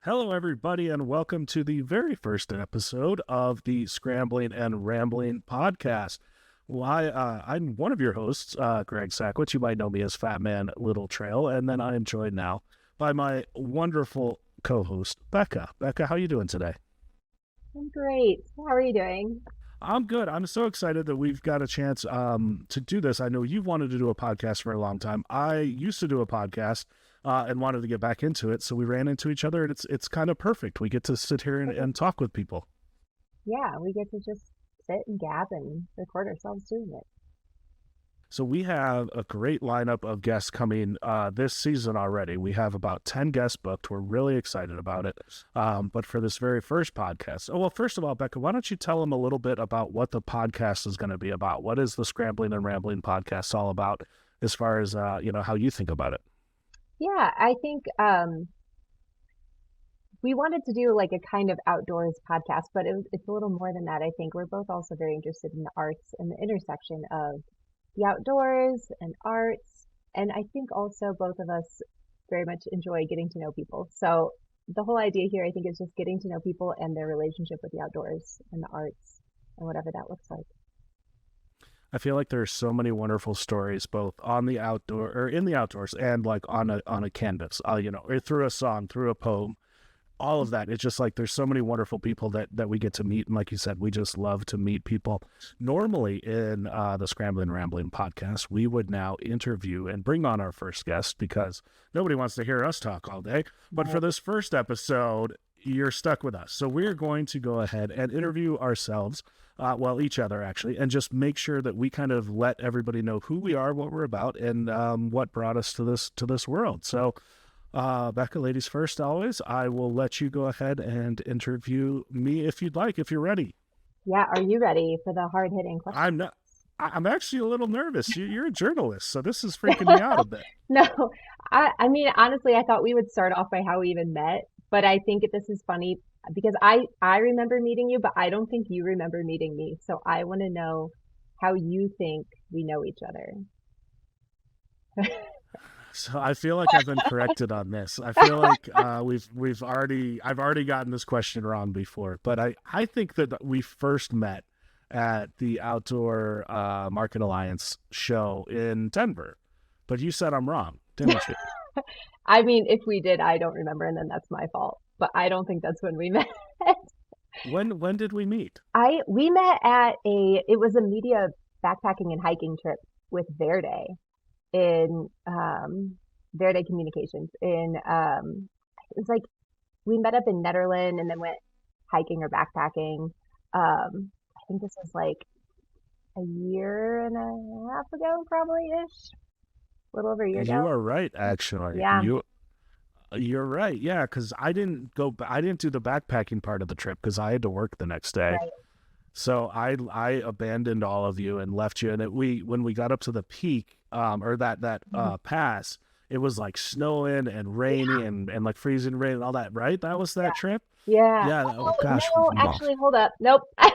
Hello, everybody, and welcome to the very first episode of the Scrambling and Rambling podcast. Well, I'm one of your hosts, Greg Sackwich. You might know me as Fat Man Little Trail, and then I am joined now by my wonderful co-host, Becca. Becca, how you doing today? I'm great. How are you doing? I'm good. I'm so excited that we've got a chance to do this. I know you've wanted to do a podcast for a long time. I used to do a podcast and wanted to get back into it, so we ran into each other, and it's kind of perfect. We get to sit here and talk with people. Yeah, we get to just sit and gab and record ourselves doing it. So we have a great lineup of guests coming this season already. We have about 10 guests booked. We're really excited about it. But for this very first podcast, first of all, Becca, why don't you tell them a little bit about what the podcast is going to be about? What is the Scrambling and Rambling podcast all about as far as, how you think about it? Yeah, I think we wanted to do like a kind of outdoors podcast, but it's a little more than that. I think we're both also very interested in the arts and the intersection of the outdoors and arts. And I think also both of us very much enjoy getting to know people. So the whole idea here, I think, is just getting to know people and their relationship with the outdoors and the arts and whatever that looks like. I feel like there's so many wonderful stories, both on the outdoor or in the outdoors, and like on a canvas, or through a song, through a poem, all of that. It's just like there's so many wonderful people that we get to meet, and like you said, we just love to meet people. Normally, in the Scrambling and Rambling podcast, we would now interview and bring on our first guest because nobody wants to hear us talk all day. But for this first episode, you're stuck with us, so we're going to go ahead and interview ourselves. Each other actually, and just make sure that we kind of let everybody know who we are, what we're about, and what brought us to this world. So, Becca, ladies first, always. I will let you go ahead and interview me if you'd like, if you're ready. Yeah, are you ready for the hard-hitting questions? I'm not. I'm actually a little nervous. You're a journalist, so this is freaking me out a bit. No, I mean, honestly, I thought we would start off by how we even met, but I think this is funny because I remember meeting you, but I don't think you remember meeting me. So I want to know how you think we know each other. So I feel like I've been corrected on this. I feel like I've already gotten this question wrong before, but I think that we first met at the Outdoor Market Alliance show in Denver, but you said I'm wrong, didn't you? I mean, if we did, I don't remember, and then that's my fault. But I don't think that's when we met. When did we meet? We met at it was a media backpacking and hiking trip with Verde in Verde Communications it was like we met up in Netherlands and then went hiking or backpacking. I think this was like a year and a half ago, probably ish, a little over a year ago. You are right, actually. Yeah. You're right. Yeah, because I didn't do the backpacking part of the trip because I had to work the next day. Right. So I abandoned all of you and left you. And when we got up to the peak, or that pass, it was like snowing and rainy and like freezing rain and all that. Right? That was that trip. Yeah. Yeah. Oh gosh. No, actually, hold up. Nope. I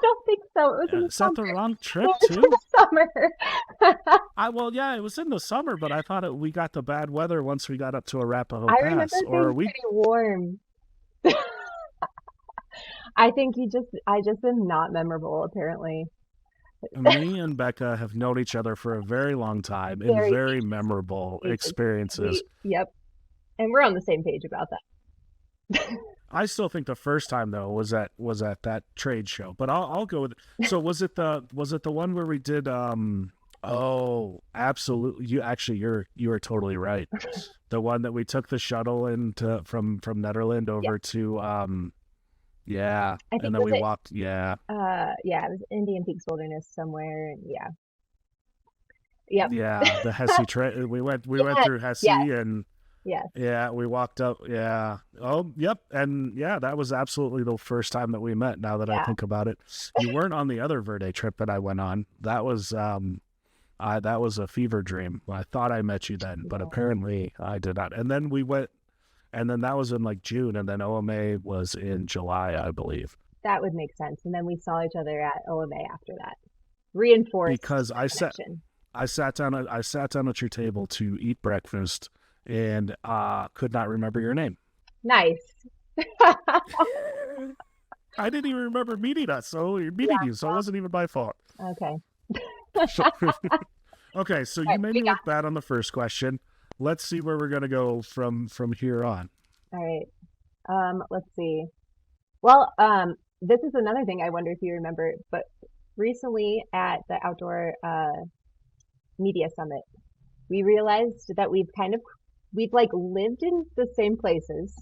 don't think so. It was in the Is that the summer. wrong trip It was in too? the summer. It was in the summer, but I thought we got the bad weather once we got up to Arapahoe I remember Pass. it being pretty warm. I think I just am not memorable, apparently. Me and Becca have known each other for a very long time in very memorable experiences. Yep. And we're on the same page about that. I still think the first time though was at that trade show, but I'll go with it. So was it the one where we did oh, absolutely. You are totally right. The one that we took the shuttle into from Netherlands over to yeah, I think and then we walked. Yeah. Yeah, it was Indian Peaks Wilderness somewhere. Yeah. Yep. Yeah, the Hesse trail. We went through Hesse and Yes. yeah, we walked up. Yeah. Oh, yep. And yeah, that was absolutely the first time that we met. Now that I think about it, you weren't on the other Verde trip that I went on. That was a fever dream. I thought I met you then, but apparently I did not. And then we went. And then that was in like June, and then OMA was in July, I believe. That would make sense. And then we saw each other at OMA after that. Reinforced because I sat down at your table to eat breakfast and could not remember your name. Nice. I didn't even remember meeting us, so you're meeting Yeah. you, so it wasn't even my fault. Okay. So, okay, so All you right. made We me got. look bad on the first question. Let's see where we're gonna go from here on. All right. Let's see. Well, this is another thing I wonder if you remember, but recently at the outdoor media summit, we realized that we've like lived in the same places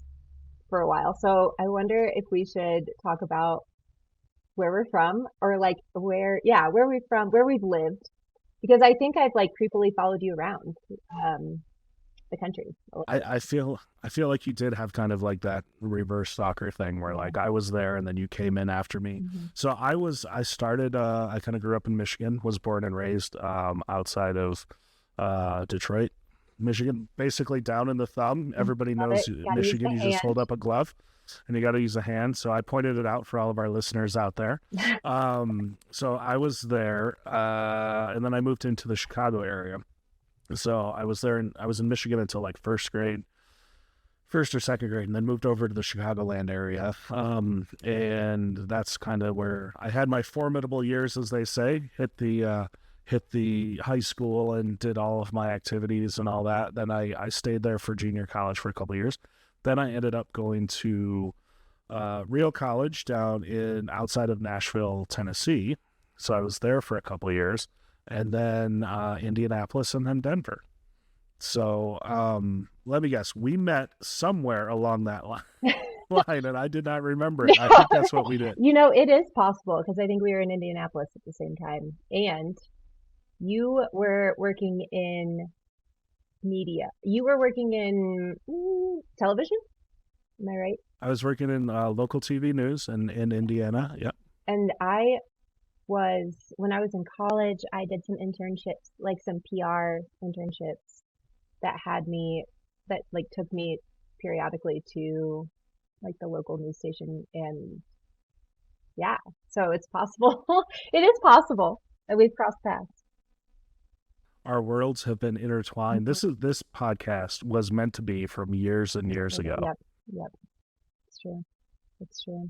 for a while. So I wonder if we should talk about where we're from or like where we're from, where we've lived, because I think I've like creepily followed you around um, the country a little bit. I feel like you did have kind of like that reverse soccer thing where Yeah. like I was there and then you came in after me. Hmm. So I started I kind of grew up in Michigan, was born and raised outside of Detroit, Michigan, basically down in the thumb. Everybody Love it. knows Got to use Michigan, the you just hand. hold up a glove and you got to use a hand. So I pointed it out for all of our listeners out there. So I was there and then I moved into the Chicago area. So I was there and I was in Michigan until like first grade, first or second grade, and then moved over to the Chicagoland area. And that's kind of where I had my formidable years, as they say. Hit the high school and did all of my activities and all that. Then I stayed there for junior college for a couple of years. Then I ended up going to Real College down in outside of Nashville, Tennessee. So I was there for a couple of years, and then Indianapolis, and then Denver. So let me guess, we met somewhere along that line, and I did not remember it. I think that's what we did. It is possible because I think we were in Indianapolis at the same time. And you were working in media. You were working in television, am I right? I was working in local TV news in Indiana. Yep. And when I was in college, I did some internships, like some PR internships that had me, that like took me periodically to like the local news station. And yeah, so it's possible. It is possible that we've crossed paths. Our worlds have been intertwined. Mhm. This podcast was meant to be from years and years ago. Yep, yep, it's true. It's true.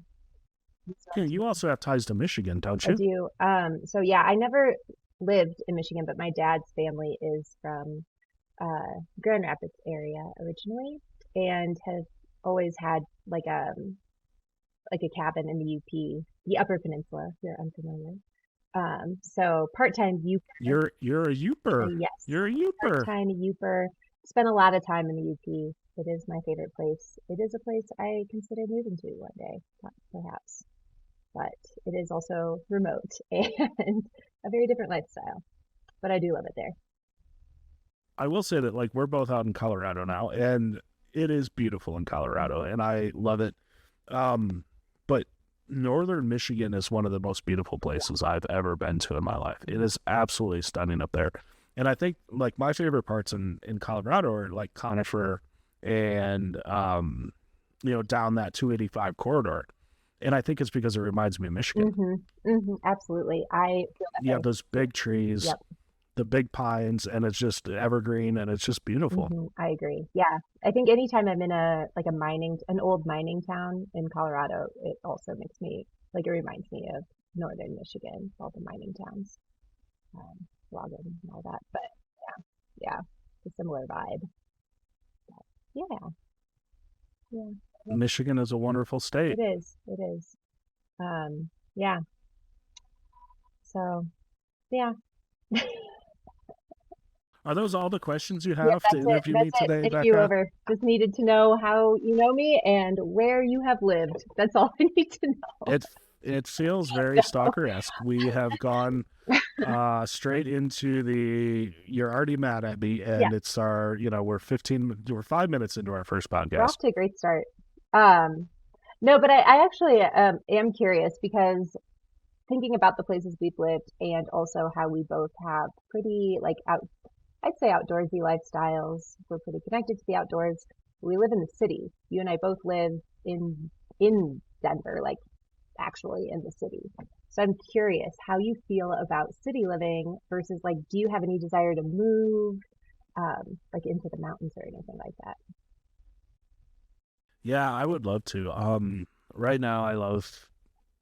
Yeah, you also have ties to Michigan, don't I you? do. So yeah, I never lived in Michigan, but my dad's family is from Grand Rapids area originally, and have always had like a cabin in the UP, the Upper Peninsula, if you're unfamiliar. So part-time Youper, You're a Youper. yes, You're a Youper. part-time Youper. Spent a lot of time in the UP. It is my favorite place. It is a place I consider moving to one day, perhaps, but it is also remote and a very different lifestyle. But I do love it there. I will say that like we're both out in Colorado now, and it is beautiful in Colorado, and I love it. But northern Michigan is one of the most beautiful places I've ever been to in my life. It is absolutely stunning up there. And I think like my favorite parts in Colorado are like Conifer and down that 285 corridor. And I think it's because it reminds me of Michigan. Absolutely. I feel that You have way. those big trees, Yep. the big pines, and it's just evergreen and it's just beautiful. I agree. Yeah. I think anytime I'm in an old mining town in Colorado, it also makes me, like, it reminds me of northern Michigan, all the mining towns, logging and all that. But yeah, it's a similar vibe. Yeah. Yeah. Michigan is a wonderful state. It is. It is. Yeah. So, yeah. Are those all the questions you Yep, have to that's it. interview me That's it. today, Thank you, Becca? over. Just needed to know how you know me and where you have lived. That's all I need to know. It it feels very stalker-esque. We have gone straight into the you're already mad at me, Yeah, and it's our we're 5 minutes into our first we're off podcast. to a great start. Um, no, but I actually am curious because thinking about the places we've lived and also how we both have pretty like I'd say outdoorsy lifestyles. We're pretty connected to the outdoors. We live in the city. You and I both live in Denver, like actually in the city. So I'm curious how you feel about city living versus like, do you have any desire to move like into the mountains or anything like that? Yeah, I would love to. Right now I love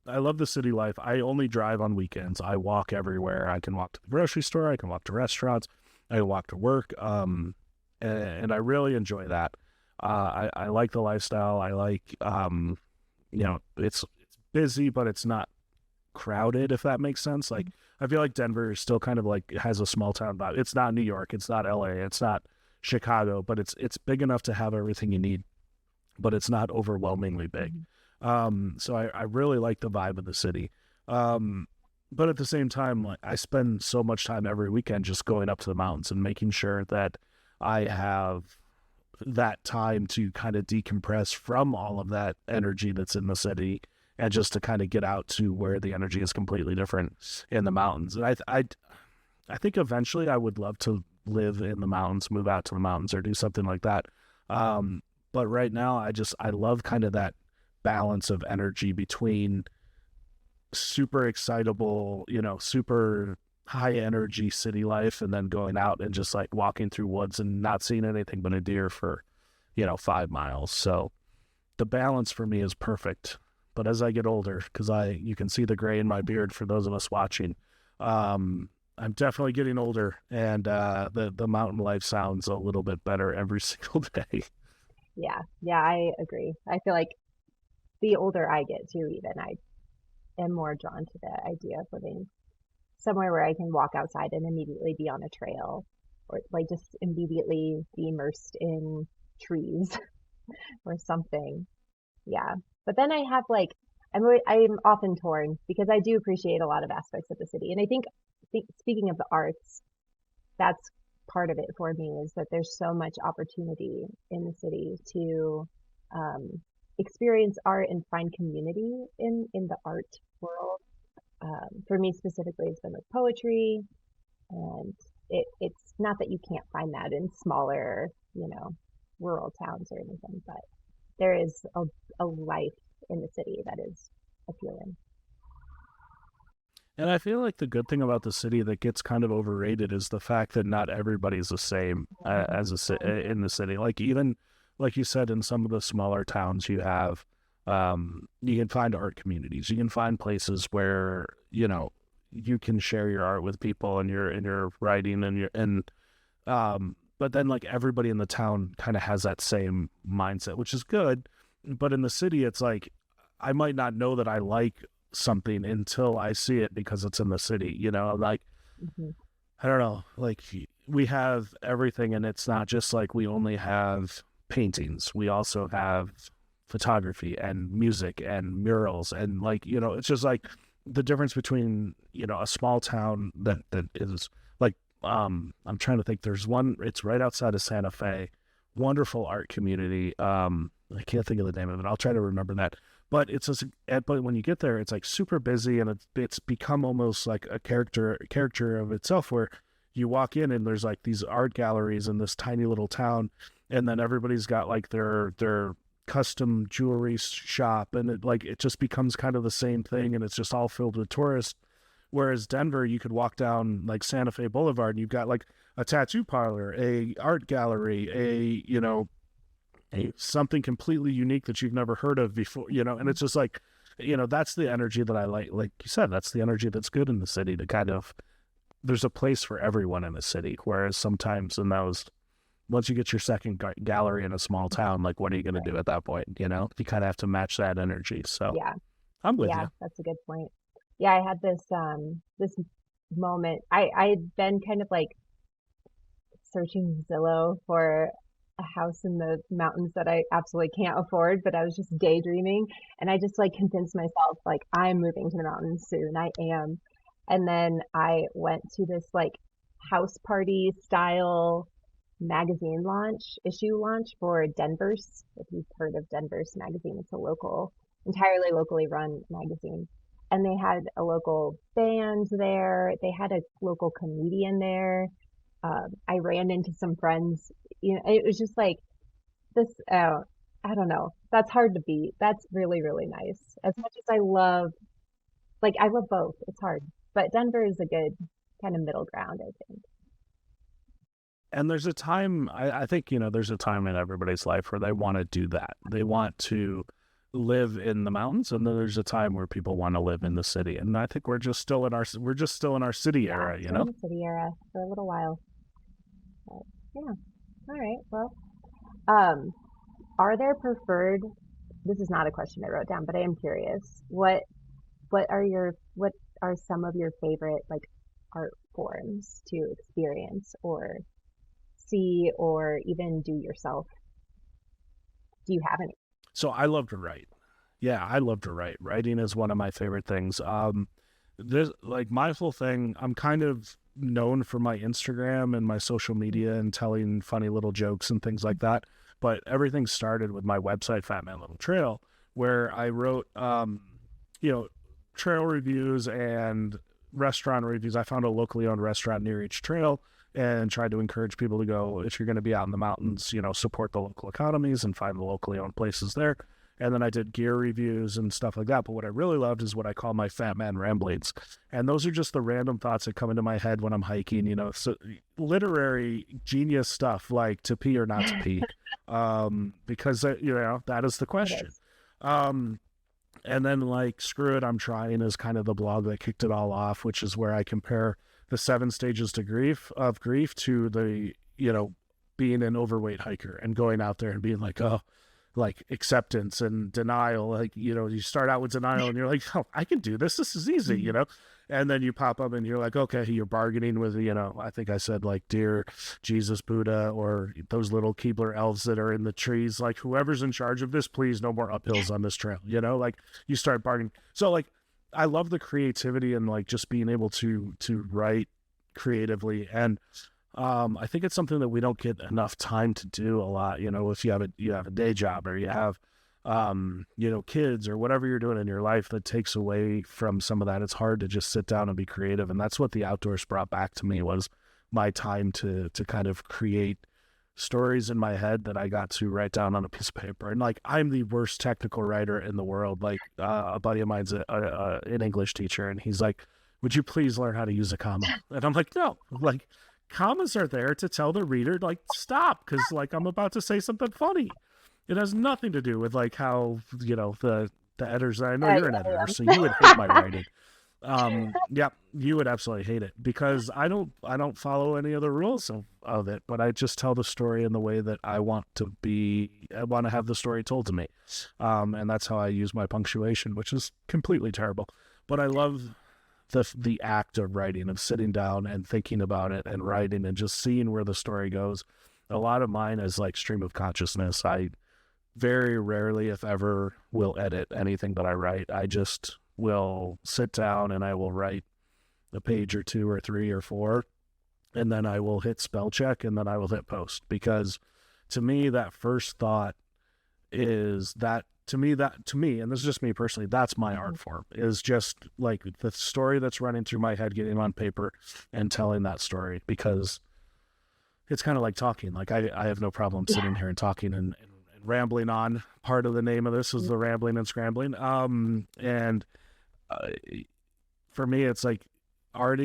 the city life. I only drive on weekends. I walk everywhere. I can walk to the grocery store. I can walk to restaurants. I can walk to work. And I really enjoy that. I like the lifestyle. I like, it's busy, but it's not crowded, if that makes sense. Like, I feel like Denver is still kind of like has a small town vibe. It's not New York. It's not LA. It's not Chicago, but it's big enough to have everything you need, but it's not overwhelmingly big. Mhm. So I really like the vibe of the city. Um, but at the same time, like I spend so much time every weekend just going up to the mountains and making sure that I have that time to kind of decompress from all of that energy that's in the city and just to kind of get out to where the energy is completely different in the mountains. And I think eventually I would love to live in the mountains, move out to the mountains or do something like that. Um, but right now I love kind of that balance of energy between super excitable, super high energy city life and then going out and just like walking through woods and not seeing anything but a deer for, 5 miles. So the balance for me is perfect. But as I get older, because you can see the gray in my beard for those of us watching, I'm definitely getting older, and the mountain life sounds a little bit better every single day. Yeah, yeah, I agree. I feel like the older I get too, even I am more drawn to the idea of living somewhere where I can walk outside and immediately be on a trail or like just immediately be immersed in trees or something. Yeah. But then I have like I'm often torn because I do appreciate a lot of aspects of the city. And I think speaking of the arts, that's part of it for me is that there's so much opportunity in the city to um, experience art and find community in the art world. For me specifically, it's been with poetry, and it's not that you can't find that in smaller, rural towns or anything, but there is a life in the city that is appealing. And I feel like the good thing about the city that gets kind of overrated is the fact that not everybody's the same in the city. Like even like you said, in some of the smaller towns, you can find art communities. You can find places where you can share your art with people and your writing but then like everybody in the town kind of has that same mindset, which is good. But in the city, it's like I might not know that I like something until I see it because it's in the city, like Hmm. I don't know, like we have everything and it's not just like we only have paintings. We also have photography and music and murals and like, it's just like the difference between, a small town that is like I'm trying to think there's one it's right outside of Santa Fe, wonderful art community. I can't think of the name of it. I'll try to remember that. But but when you get there, it's like super busy, and it's become almost like a character of itself, where you walk in and there's like these art galleries in this tiny little town, and then everybody's got like their custom jewelry shop, and it just becomes kind of the same thing, and it's just all filled with tourists. Whereas Denver, you could walk down like Santa Fe Boulevard, and you've got like a tattoo parlor, a art gallery, something completely unique that you've never heard of before, and it's just like, that's the energy that I like you said, that's the energy that's good in the city to kind of, there's a place for everyone in the city. Whereas sometimes in those, once you get your second gallery in a small town, like what are you going to do Right. at that point? You kind of have to match that energy. So Yeah. I'm with Yeah. you. That's a good point. Yeah. I had this moment. I'd been kind of like searching Zillow for a house in the mountains that I absolutely can't afford, but I was just daydreaming. And I just like convinced myself, like, I'm moving to the mountains soon. I am. And then I went to this like house party style magazine issue launch for Denver's. If you've heard of Denver's magazine, it's a entirely locally run magazine. And they had a local band there. They had a local comedian there. I ran into some friends. It was just like this. I don't know. That's hard to beat. That's really, really nice. As much as I love both. It's hard, but Denver is a good kind of middle ground, I think. And there's a time, I think, there's a time in everybody's life where they want to do that. They want to live in the mountains, and then there's a time where people want to live in the city. And I think we're just still in our city Yeah, era, you we're in know? the city era for a little while. But yeah. All right. Well, um, are there preferred? This is not a question I wrote down, but I am curious. What are some of your favorite like art forms to experience or see or even do yourself? Do you have any? So I love to write. Yeah, I love to write. Writing is one of my favorite things. This like my whole thing. I'm kind of known for my Instagram and my social media and telling funny little jokes and things like that. But everything started with my website, Fat Man Little Trail, where I wrote, you know, trail reviews and restaurant reviews. I found a locally owned restaurant near each trail and tried to encourage people to go, if you're going to be out in the mountains, support the local economies and find the locally owned places there. And then I did gear reviews and stuff like that. But what I really loved is what I call my Fat Man Ramblings. And those are just the random thoughts that come into my head when I'm hiking, so literary genius stuff like to pee or not to pee. Because, that is the It question. is. Um, and then like Screw It, I'm Trying is kind of the blog that kicked it all off, which is where I compare the 7 stages to grief to the, being an overweight hiker and going out there and being like, oh, like acceptance and denial. Like, you start out with denial and you're like, oh, I can do this. This is easy, Mhm. and then you pop up and you're like, okay, you're bargaining with, I think I said like dear Jesus, Buddha, or those little Keebler elves that are in the trees, like whoever's in charge of this, please no more uphills on this trail, like you start bargaining. So like, I love the creativity and like just being able to write creatively. And I think it's something that we don't get enough time to do a lot. If you have a day job or you have kids or whatever you're doing in your life that takes away from some of that. It's hard to just sit down and be creative. And that's what the outdoors brought back to me, was my time to kind of create stories in my head that I got to write down on a piece of paper. And like, I'm the worst technical writer in the world. Like, a buddy of mine's an English teacher, and he's like, would you please learn how to use a comma? And I'm like, no, like, commas are there to tell the reader, like, stop, because like I'm about to say something funny. It has nothing to do with like how, the editors. I know Yeah, you're an editor, so you would hate my writing. Yeah, you would absolutely hate it, because I don't follow any of the rules of it, but I just tell the story in the way that I want to have the story told to me. And that's how I use my punctuation, which is completely terrible. But I love the act of writing, of sitting down and thinking about it and writing and just seeing where the story goes. A lot of mine is like stream of consciousness. I very rarely, if ever, will edit anything that I write. I just will sit down and I will write a page or two or three or four, and then I will hit spell check, and then I will hit post. Because to me, that first thought is that to me, and this is just me personally, that's my art form, is just like the story that's running through my head, getting on paper and telling that story. Because it's kind of like talking. Like, I have no problem sitting here and talking and rambling on. Part of the name of this is the Rambling and Scrambling. And uh, for me, it's like art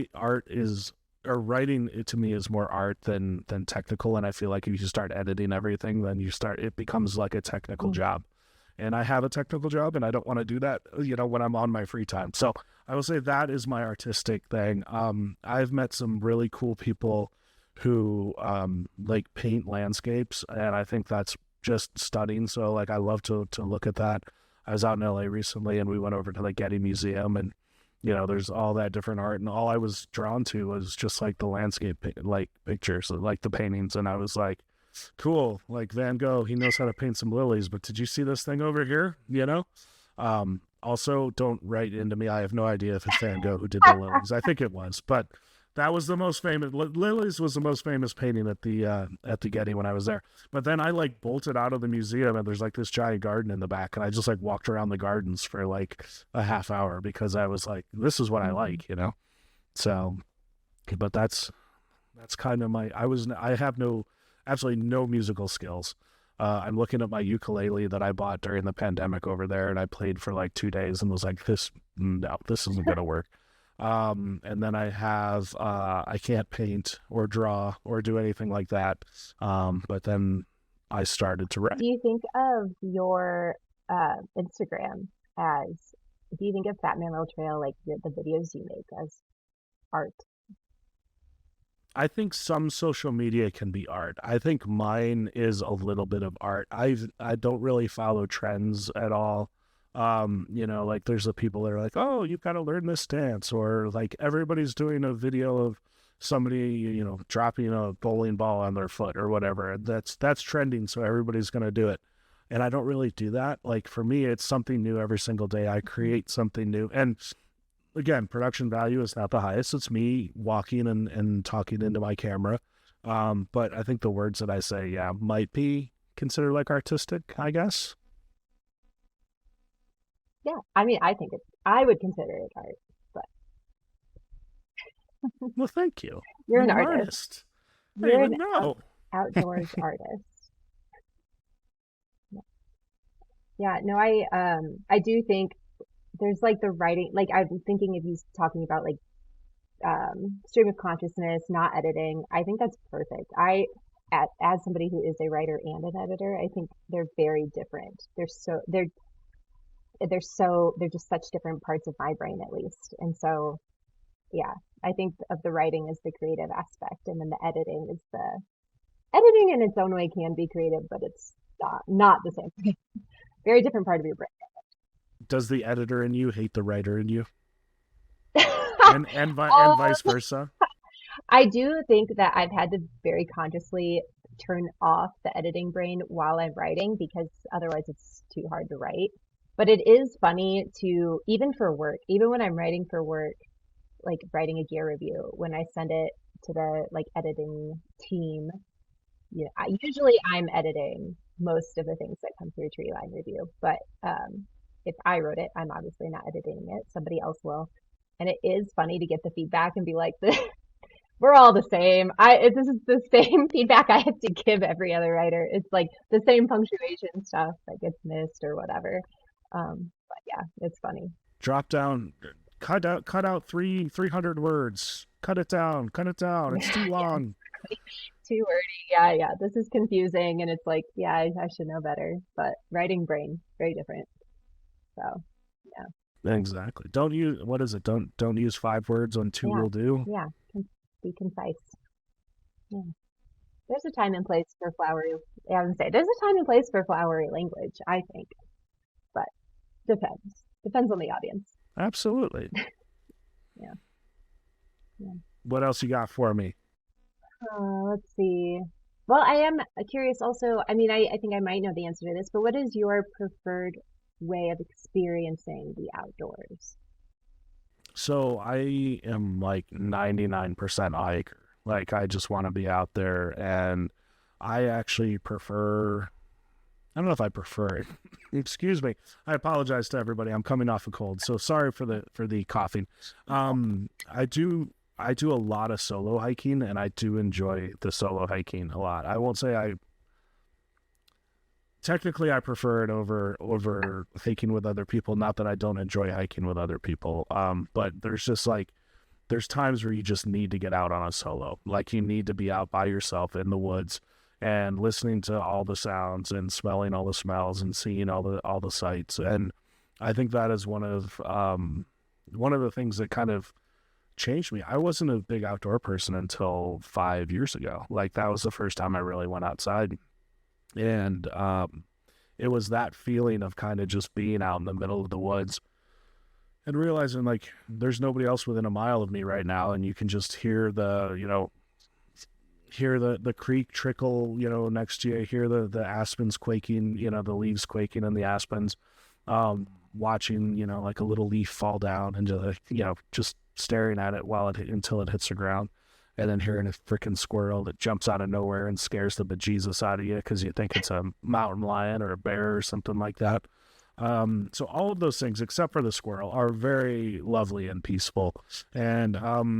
is, or writing, it to me is more art than technical. And I feel like if you start editing everything, then it becomes like a technical Mm. job. And I have a technical job, and I don't want to do that, when I'm on my free time. So I will say that is my artistic thing. I've met some really cool people who like paint landscapes, and I think that's just stunning. So like, I love to look at that. I was out in LA recently, and we went over to the Getty Museum, and there's all that different art, and all I was drawn to was just like the landscape, like pictures, like the paintings, and I was like, cool, like Van Gogh, he knows how to paint some lilies, but did you see this thing over here? Also, don't write into me. I have no idea if it's Van Gogh who did the lilies. I think it was, but that was the most famous. Lilies was the most famous painting at the Getty when I was there. But then I like bolted out of the museum, and there's like this giant garden in the back, and I just like walked around the gardens for like a half hour, because I was like, this is what I like. So, but that's kind of I have absolutely no musical skills. I'm looking at my ukulele that I bought during the pandemic over there, and I played for like 2 days and was like, this isn't going to work. And then I have I can't paint or draw or do anything like that. But then I started to write. Do you think of your Instagram as, do you think of Fat Man Little Trail, like the videos you make, as art? I think some social media can be art. I think mine is a little bit of art. I don't really follow trends at all. Like there's the people that are like, "Oh, you've got to learn this dance," or like everybody's doing a video of somebody, dropping a bowling ball on their foot or whatever. And that's trending, so everybody's going to do it. And I don't really do that. Like for me, it's something new every single day. I create something new. And again, production value is not the highest. It's me walking and talking into my camera. But I think the words that I say, yeah, might be considered like artistic, I guess. Yeah, I mean, I would consider it art, but Well, thank you. you're an I'm an artist. artist. I didn't You're an even know. outdoors artist. Yeah, no, I do think there's like the writing, like I'm thinking of you talking about like stream of consciousness, not editing. I think that's perfect. As somebody who is a writer and an editor, I think they're very different. They're just such different parts of my brain, at least. And so, yeah, I think of the writing as the creative aspect, and then the editing is the editing in its own way can be creative, but it's not the same thing. Very different part of your Does the editor in you hate the writer in you, brain. and vice versa? I do think that I've had to very consciously turn off the editing brain while I'm writing, because otherwise it's too hard to write. But it is funny to, even for work, even when I'm writing for work, like writing a gear review, when I send it to the like editing team, usually I'm editing most of the things that come through Tree Line Review. But if I wrote it, I'm obviously not editing it. Somebody else will. And it is funny to get the feedback and be like, we're all the same. This is the same feedback I have to give every other writer. It's like the same punctuation stuff that gets missed or whatever. But yeah, it's funny. Drop down, cut out 300 words. Cut it down. Cut it down. It's too Yeah, long. too wordy. Yeah, yeah. This is confusing, and it's like, yeah, I should know better. But writing brain, very different. So yeah, Exactly. Don't use what is it? Don't use 5 words when two yeah, will do. yeah. Be concise. Yeah. There's a time and place for flowery. Yeah, I would say there's a time and place for flowery language, I think, but depends on the audience. Absolutely. Yeah, yeah. What else you got for me? Let's see. Well, I am curious also. I mean, I think I might know the answer to this, but what is your preferred way of experiencing the outdoors? So I am like 99% hiker. Like I just want to be out there, and I actually prefer, I don't know if I prefer it. Excuse me. I apologize to everybody. I'm coming off a cold, so sorry for the coughing. I do a lot of solo hiking, and I do enjoy the solo hiking a lot. I won't say I technically I prefer it over hiking with other people. Not that I don't enjoy hiking with other people. But there's just like there's times where you just need to get out on a solo. Like you need to be out by yourself in the woods and listening to all the sounds and smelling all the smells and seeing all the sights. And I think that is one of the things that kind of changed me. I wasn't a big outdoor person until 5 years ago. Like that was the first time I really went outside. And it was that feeling of kind of just being out in the middle of the woods and realizing like there's nobody else within a mile of me right now, and you can just hear the creek trickle, next to you, hear the aspens quaking, the leaves quaking in the aspens, watching, like a little leaf fall down and just staring at it until it hits the ground, and then hearing a freaking squirrel that jumps out of nowhere and scares the bejesus out of you because you think it's a mountain lion or a bear or something like that. So all of those things, except for the squirrel, are very lovely and peaceful. And I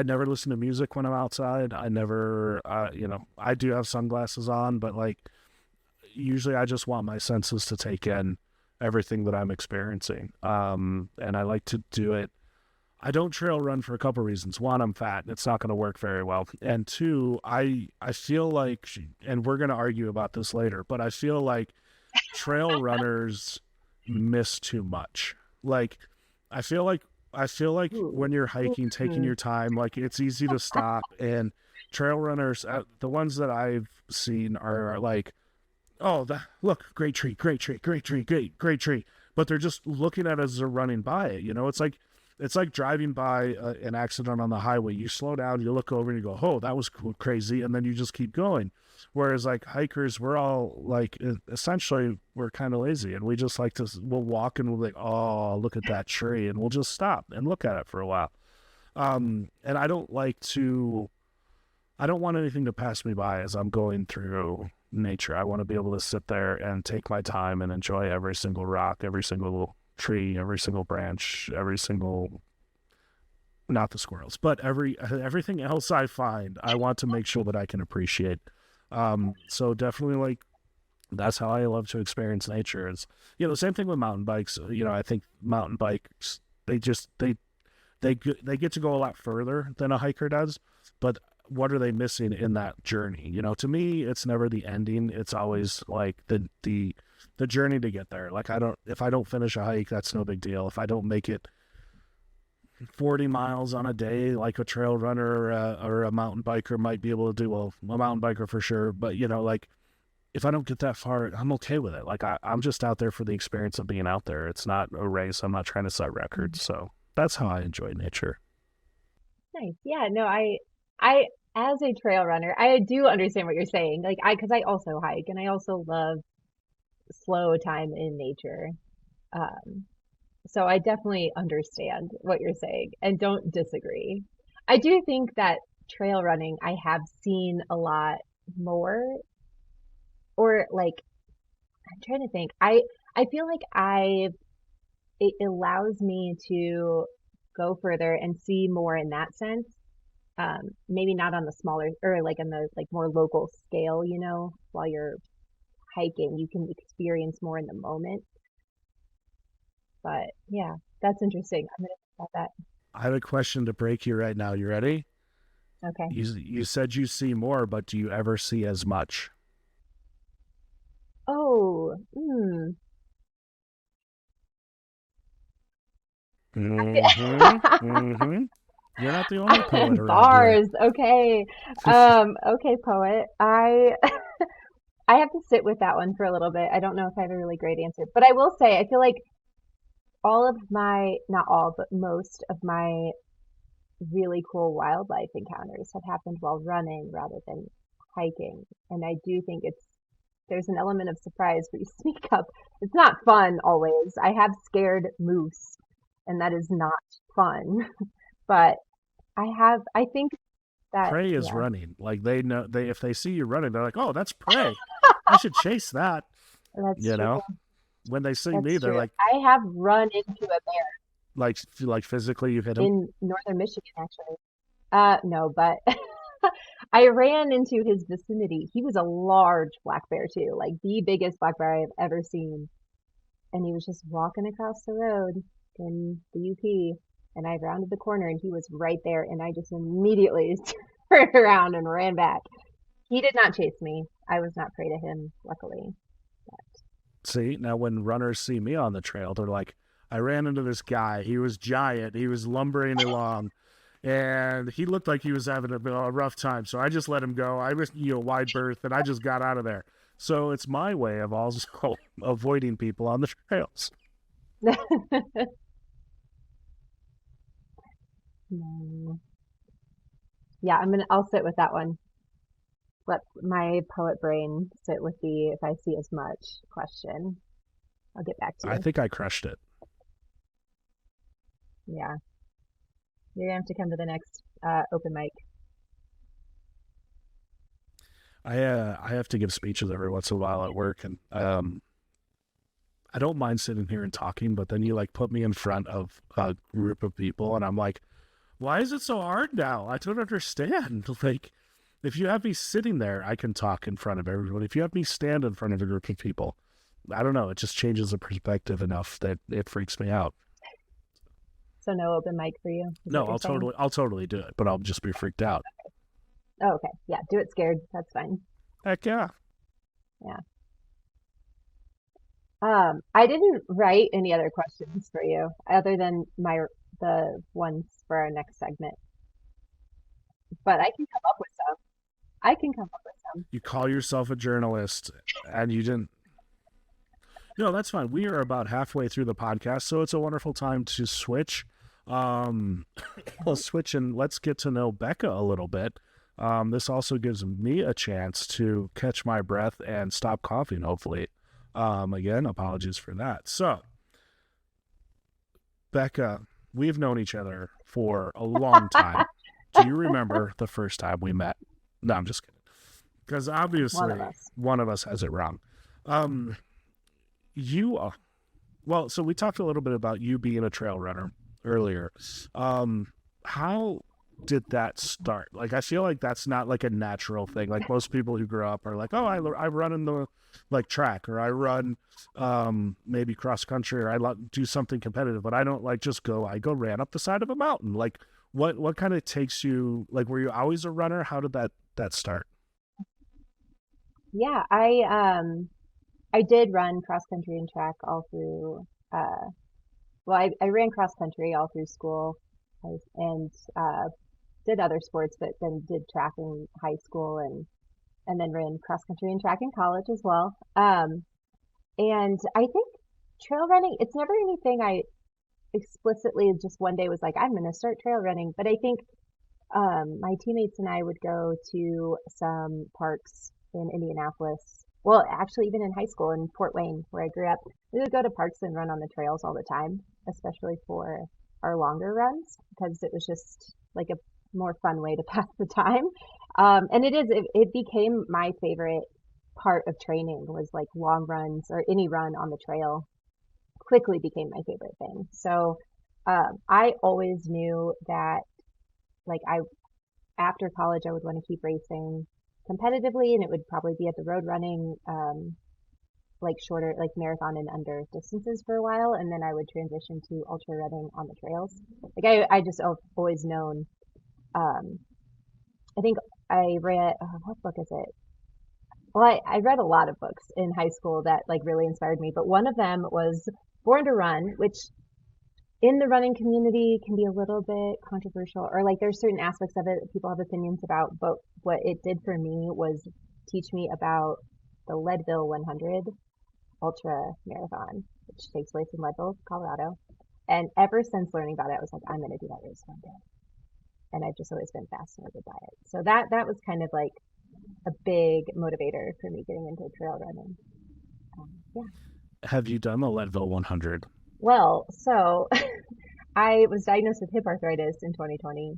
never listen to music when I'm outside. I never, I do have sunglasses on, but like usually I just want my senses to take in everything that I'm experiencing. And I like to do it. I don't trail run for a couple reasons. One, I'm fat. It's not going to work very well. And two, I feel like, and we're going to argue about this later, but I feel like trail runners miss too much. Like, I feel like Ooh. when you're hiking, taking Mm. your time, like it's easy to stop. And trail runners, the ones that I've seen are like, oh, look, great tree, great tree, great tree, great tree. But they're just looking at it as they're running by it. You know, it's like driving by an accident on the highway. You slow down, you look over, and you go, "Oh, that was cool, crazy," and then you just keep going. Whereas like hikers, we're all like, essentially, we're kind of lazy, and we just like to, we'll walk and we'll be like, "Oh, look at that tree," and we'll just stop and look at it for a while. And I don't want anything to pass me by as I'm going through nature. I want to be able to sit there and take my time and enjoy every single rock, every single tree, every single branch, every single, not the squirrels, but everything else I find. I want to make sure that I can appreciate. So definitely like that's how I love to experience nature. Is, the same thing with mountain bikes. I think mountain bikes, they just they get to go a lot further than a hiker does, but what are they missing in that journey? To me, it's never the ending. It's always like the journey to get there. Like, if I don't finish a hike, that's no big deal. If I don't make it 40 miles on a day, like a trail runner or a mountain biker might be able to do, well, a mountain biker for sure. But like, if I don't get that far, I'm okay with it. Like, I'm just out there for the experience of being out there. It's not a race. I'm not trying to set records. So that's how I enjoy nature. Nice. Yeah, no, I, as a trail runner, I do understand what you're saying. Like, because I also hike and I also love slow time in nature. Um, so I definitely understand what you're saying and don't disagree. I do think that trail running, I have seen a lot more, or like, I'm trying to think. I feel like it allows me to go further and see more in that sense. Maybe not on the smaller or like on the like more local scale, while you're hiking, you can experience more in the moment. But yeah, that's interesting. I'm gonna think about I have a question to break you right now. You ready? that. Okay. You said you see more, but do you ever see as much? Oh, Mm-hmm. Mm-hmm. You're not the only poet around here. Bars. Okay. Okay, poet. I have to sit with that one for a little bit. I don't know if I have a really great answer, but I will say I feel like all of my, not all, but most of my really cool wildlife encounters have happened while running rather than hiking. And I do think there's an element of surprise where you sneak up. It's not fun always. I have scared moose, and that is not fun. But I think that, Prey is yeah, running. Like, they know, they if they see you running, they're like, "Oh, that's prey. I should chase that." that's You true. know. When they see me, That's they're true. like, I have run into a bear like physically, you've hit him. in northern Michigan, actually. No, but I ran into his vicinity. He was a large black bear too, like the biggest black bear I've ever seen. And he was just walking across the road in the UP, and I rounded the corner and he was right there, and I just immediately turned around and ran back. He did not chase me. I was not prey to him, luckily. See, now when runners see me on the trail, they're like, "I ran into this guy. He was giant. He was lumbering along." And he looked like he was having a rough time. So I just let him go. I was, wide berth, and I just got out of there. So it's my way of also avoiding people on the trails. No. Yeah, I'll sit with that one. Let my poet brain sit with the if I see as much question. I'll get back to I you. think I crushed it. Yeah. You're gonna have to come to the next open mic. I have to give speeches every once in a while at work, and I don't mind sitting here and talking, but then you like put me in front of a group of people, and I'm like, why is it so hard now? I don't understand. Like, if you have me sitting there, I can talk in front of everyone. If you have me stand in front of a group of people, I don't know, it just changes the perspective enough that it freaks me out. So no open mic for you, is what No, you're saying? I'll totally do it, but I'll just be freaked out. Oh, okay. Yeah, do it scared. That's fine. Heck yeah. Yeah. I didn't write any other questions for you other than the ones for our next segment, but I can come up with some. I can come up with some. You call yourself a journalist and you didn't. No, that's fine. We are about halfway through the podcast, so it's a wonderful time to switch. Um, let's switch and let's get to know Becca a little bit. This also gives me a chance to catch my breath and stop coughing, hopefully. Again, apologies for that. So, Becca, we've known each other for a long time. Do you remember the first time we met? No, I'm just kidding. Because One of obviously us. one of us has it wrong. Um, you, well, so we talked a little bit about you being a trail runner earlier. How did that start? Like, I feel like that's not like a natural thing. Like most people who grow up are like, oh, I run in the like track, or I run maybe cross country, or do something competitive, but I don't like just go. I go ran up the side of a mountain. Like, what kind of takes you? Like, were you always a runner? How did that start? Yeah, I did run cross country and track all through well, I ran cross country all through school and did other sports, but then did track in high school and then ran cross country and track in college as well. And I think trail running, it's never anything I explicitly just one day was like, I'm going to start trail running. But I think my teammates and I would go to some parks in Indianapolis. Well, actually, even in high school in Fort Wayne, where I grew up, we would go to parks and run on the trails all the time, especially for our longer runs, because it was just like a more fun way to pass the time. And it became my favorite part of training was like long runs or any run on the trail quickly became my favorite thing. So I always knew that like I after college I would want to keep racing competitively, and it would probably be at the road running like shorter like marathon and under distances for a while, and then I would transition to ultra running on the trails. Like I just have always known. um I think I read what book is it? Well, I read a lot of books in high school that like really inspired me, but one of them was Born to Run, which in the running community can be a little bit controversial, or like there's certain aspects of it that people have opinions about. But what it did for me was teach me about the Leadville 100 ultra marathon, which takes place in Leadville, Colorado. And ever since learning about it, I was like, I'm going to do that race one day. And I've just always been fascinated by it. So that was kind of like a big motivator for me getting into trail running. Yeah. Have you done the Leadville 100? Well, so I was diagnosed with hip arthritis in 2020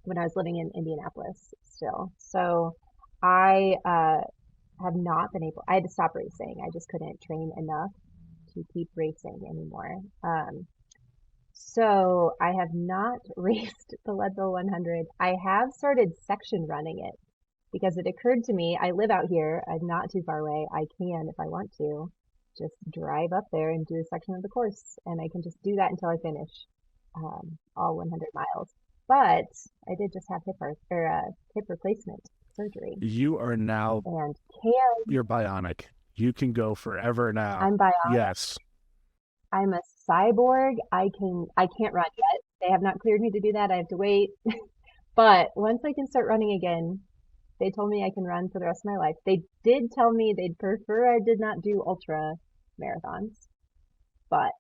when I was living in Indianapolis still. So I have not been able, I had to stop racing. I just couldn't train enough to keep racing anymore. So I have not raced the Leadville 100. I have started section running it because it occurred to me, I live out here, I'm not too far away. I can, if I want to, just drive up there and do a section of the course, and I can just do that until I finish all 100 miles. But I did just have hip replacement surgery, You are now, and you're bionic. You can go forever now. I'm bionic. Yes. I'm a cyborg. I can't run yet. They have not cleared me to do that. I have to wait. But once I can start running again, they told me I can run for the rest of my life. They did tell me they'd prefer I did not do ultra marathons, but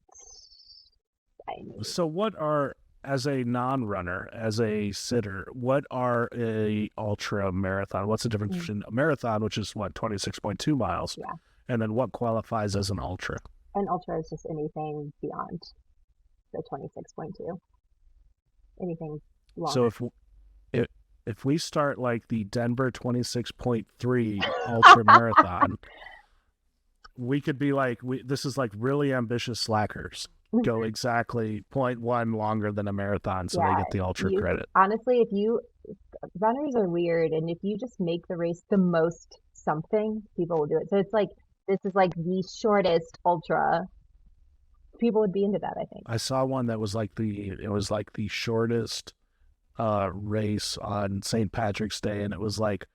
I may. So what are, as a non-runner, as a sitter, what are a ultra marathon? What's the difference Mm, between a marathon, which is what, 26.2 miles, yeah, and then what qualifies as an ultra? an ultra is just anything beyond the 26.2, anything So longer. if if we start like the Denver 26.3 ultra marathon, we could be like, this is like really ambitious slackers. Go exactly point 0.1 longer than a marathon so they Yeah, get the ultra you credit. honestly, if you runners are weird, and if you just make the race the most something, people will do it. So it's like this is like the shortest ultra. People would be into that, I think. I saw one that was like the shortest race on St. Patrick's Day, and it was like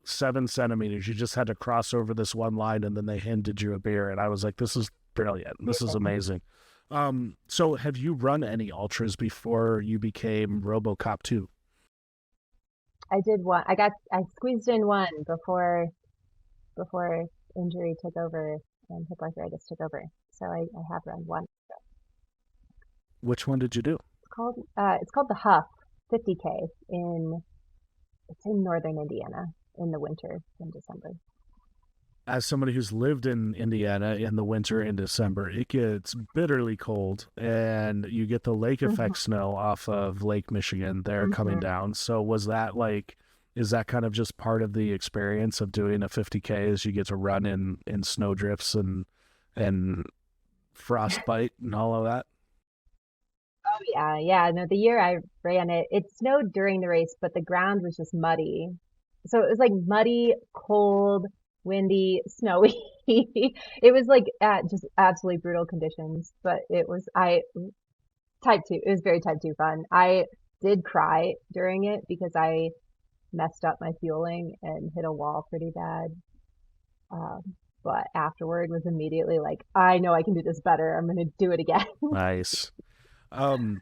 7 centimeters. You just had to cross over this one line, and then they handed you a beer. And I was like, this is brilliant. This is amazing. So have you run any ultras before you became RoboCop 2? I did one. I squeezed in one before injury took over and hip arthritis took over. So I have run one. Which one did you do? It's called the Huff 50K it's in northern Indiana in the winter in December. As somebody who's lived in Indiana in the winter in December, it gets bitterly cold, and you get the lake Hmm. effect snow off of Lake Michigan there coming Hmm. down. So is that kind of just part of the experience of doing a 50K, is you get to run in snow drifts and frostbite and all of that? Oh yeah, yeah. No, the year I ran it, it snowed during the race, but the ground was just muddy. So it was like muddy, cold, windy, snowy. It was like just absolutely brutal conditions, but I type 2. It was very type 2 fun. I did cry during it because I messed up my fueling and hit a wall pretty bad. Um, but afterward was immediately like, I know I can do this better. I'm going to do it again. Nice. Um,